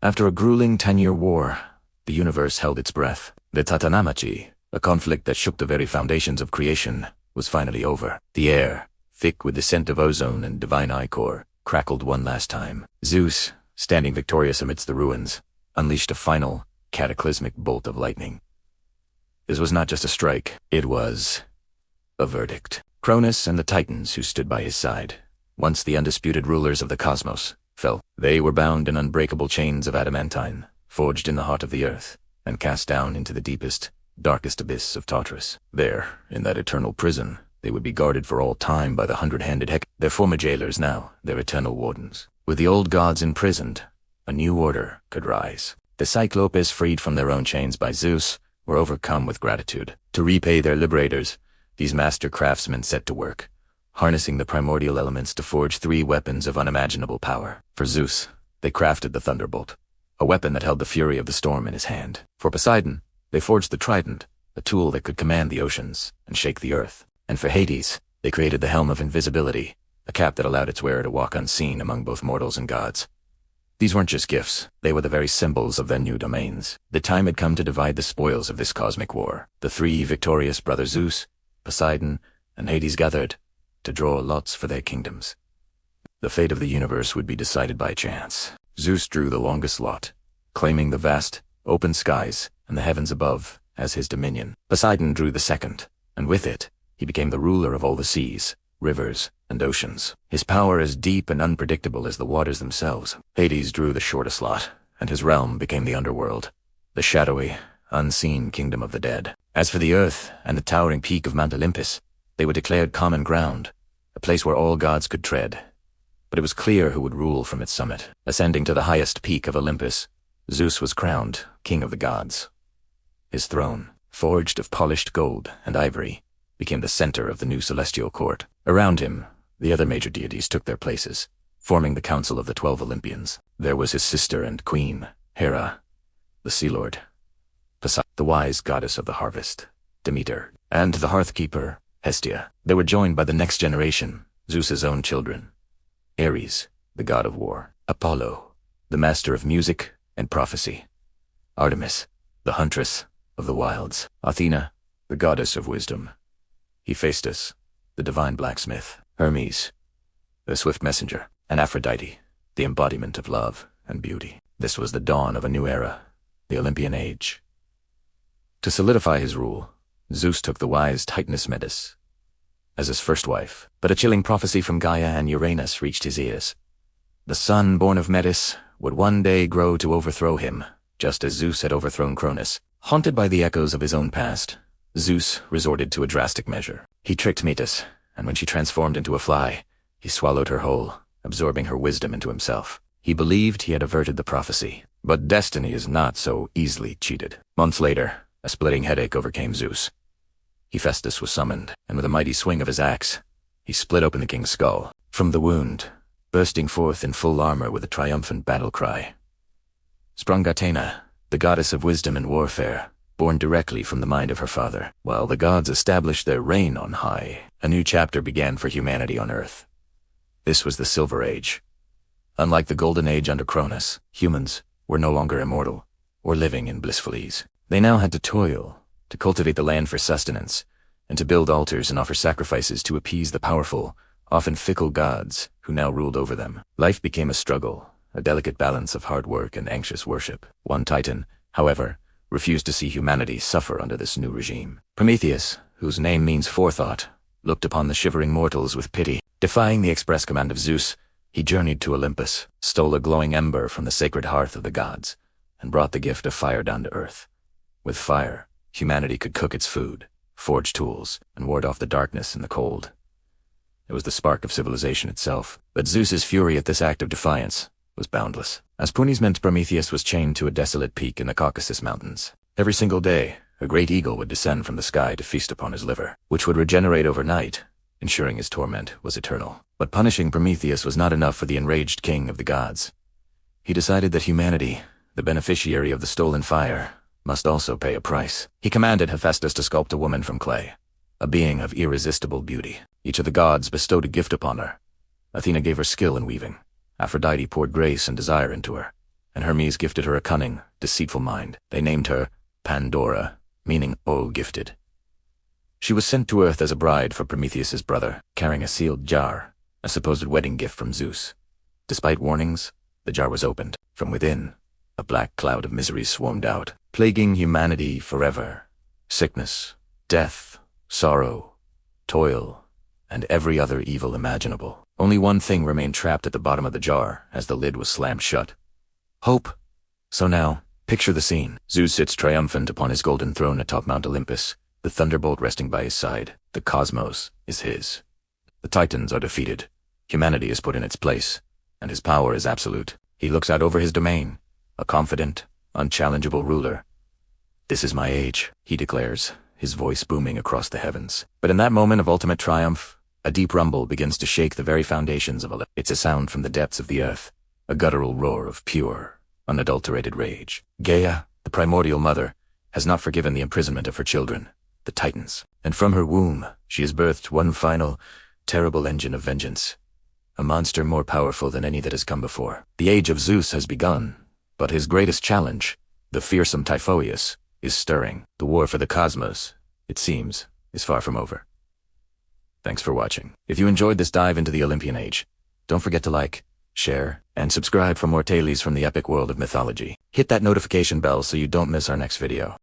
After a grueling 10-year war, the universe held its breath. The Tatanamachi, a conflict that shook the very foundations of creation, was finally over. The air, thick with the scent of ozone and divine ichor, crackled one last time. Zeus, standing victorious amidst the ruins, unleashed a final, cataclysmic bolt of lightning. This was not just a strike, it was a verdict. Cronus and the Titans who stood by his side, once the undisputed rulers of the cosmos, fell. They were bound in unbreakable chains of adamantine, forged in the heart of the earth, and cast down into the deepest, darkest abyss of Tartarus. There, in that eternal prison, they would be guarded for all time by the 100-handed their former jailers now, their eternal wardens. With the old gods imprisoned, a new order could rise. The Cyclopes, freed from their own chains by Zeus, were overcome with gratitude. To repay their liberators, these master craftsmen set to work, harnessing the primordial elements to forge 3 weapons of unimaginable power. For Zeus, they crafted the thunderbolt, a weapon that held the fury of the storm in his hand. For Poseidon, they forged the trident, a tool that could command the oceans and shake the earth. And for Hades, they created the helm of invisibility, a cap that allowed its wearer to walk unseen among both mortals and gods. These weren't just gifts, they were the very symbols of their new domains. The time had come to divide the spoils of this cosmic war. The 3 victorious brothers Zeus, Poseidon, and Hades gathered to draw lots for their kingdoms. The fate of the universe would be decided by chance. Zeus drew the longest lot, claiming the vast, open skies and the heavens above as his dominion. Poseidon drew the second, and with it, he became the ruler of all the seas, rivers, and oceans. His power as deep and unpredictable as the waters themselves. Hades drew the shortest lot, and his realm became the underworld, the shadowy, unseen kingdom of the dead. As for the earth and the towering peak of Mount Olympus, they were declared common ground, a place where all gods could tread. But it was clear who would rule from its summit. Ascending to the highest peak of Olympus, Zeus was crowned king of the gods. His throne, forged of polished gold and ivory, became the center of the new celestial court. Around him, the other major deities took their places, forming the council of the 12 Olympians. There was his sister and queen, Hera, the sea lord, Poseidon, the wise goddess of the harvest, Demeter, and the hearthkeeper, Hestia. They were joined by the next generation, Zeus's own children, Ares, the god of war, Apollo, the master of music and prophecy, Artemis, the huntress of the wilds, Athena, the goddess of wisdom, Hephaestus, the divine blacksmith, Hermes, the swift messenger, and Aphrodite, the embodiment of love and beauty. This was the dawn of a new era, the Olympian age. To solidify his rule, Zeus took the wise Titaness Metis as his first wife, but a chilling prophecy from Gaia and Uranus reached his ears. The son born of Metis would one day grow to overthrow him, just as Zeus had overthrown Cronus. Haunted by the echoes of his own past, Zeus resorted to a drastic measure. He tricked Metis, and when she transformed into a fly, he swallowed her whole, absorbing her wisdom into himself. He believed he had averted the prophecy, but destiny is not so easily cheated. Months later, a splitting headache overcame Zeus. Hephaestus was summoned, and with a mighty swing of his axe, he split open the king's skull. From the wound, bursting forth in full armor with a triumphant battle cry, sprung Athena, the goddess of wisdom and warfare, born directly from the mind of her father. While the gods established their reign on high, a new chapter began for humanity on Earth. This was the Silver Age. Unlike the Golden Age under Cronus, humans were no longer immortal or living in blissful ease. They now had to toil, to cultivate the land for sustenance, and to build altars and offer sacrifices to appease the powerful, often fickle gods who now ruled over them. Life became a struggle, a delicate balance of hard work and anxious worship. One Titan, however, refused to see humanity suffer under this new regime. Prometheus, whose name means forethought, looked upon the shivering mortals with pity. Defying the express command of Zeus, he journeyed to Olympus, stole a glowing ember from the sacred hearth of the gods, and brought the gift of fire down to earth. With fire, humanity could cook its food, forge tools, and ward off the darkness and the cold. It was the spark of civilization itself. But Zeus's fury at this act of defiance was boundless. As punishment, Prometheus was chained to a desolate peak in the Caucasus Mountains. Every single day, a great eagle would descend from the sky to feast upon his liver, which would regenerate overnight, ensuring his torment was eternal. But punishing Prometheus was not enough for the enraged king of the gods. He decided that humanity, the beneficiary of the stolen fire, must also pay a price. He commanded Hephaestus to sculpt a woman from clay, a being of irresistible beauty. Each of the gods bestowed a gift upon her. Athena gave her skill in weaving. Aphrodite poured grace and desire into her, and Hermes gifted her a cunning, deceitful mind. They named her Pandora, meaning all-gifted. She was sent to Earth as a bride for Prometheus's brother, carrying a sealed jar, a supposed wedding gift from Zeus. Despite warnings, the jar was opened. From within, a black cloud of misery swarmed out, plaguing humanity forever. Sickness, death, sorrow, toil, and every other evil imaginable. Only one thing remained trapped at the bottom of the jar as the lid was slammed shut. Hope. So now, picture the scene. Zeus sits triumphant upon his golden throne atop Mount Olympus, the thunderbolt resting by his side. The cosmos is his. The Titans are defeated. Humanity is put in its place, and his power is absolute. He looks out over his domain, a confident, unchallengeable ruler. "This is my age," he declares, his voice booming across the heavens. But in that moment of ultimate triumph, a deep rumble begins to shake the very foundations of Olympus. It's a sound from the depths of the earth, a guttural roar of pure, unadulterated rage. Gaia, the primordial mother, has not forgiven the imprisonment of her children, the Titans. And from her womb, she has birthed one final, terrible engine of vengeance. A monster more powerful than any that has come before. The age of Zeus has begun, but his greatest challenge, the fearsome Typhoeus, is stirring. The war for the cosmos, it seems, is far from over. Thanks for watching. If you enjoyed this dive into the Olympian age, don't forget to like, share, and subscribe for more tales from the epic world of mythology. Hit that notification bell so you don't miss our next video.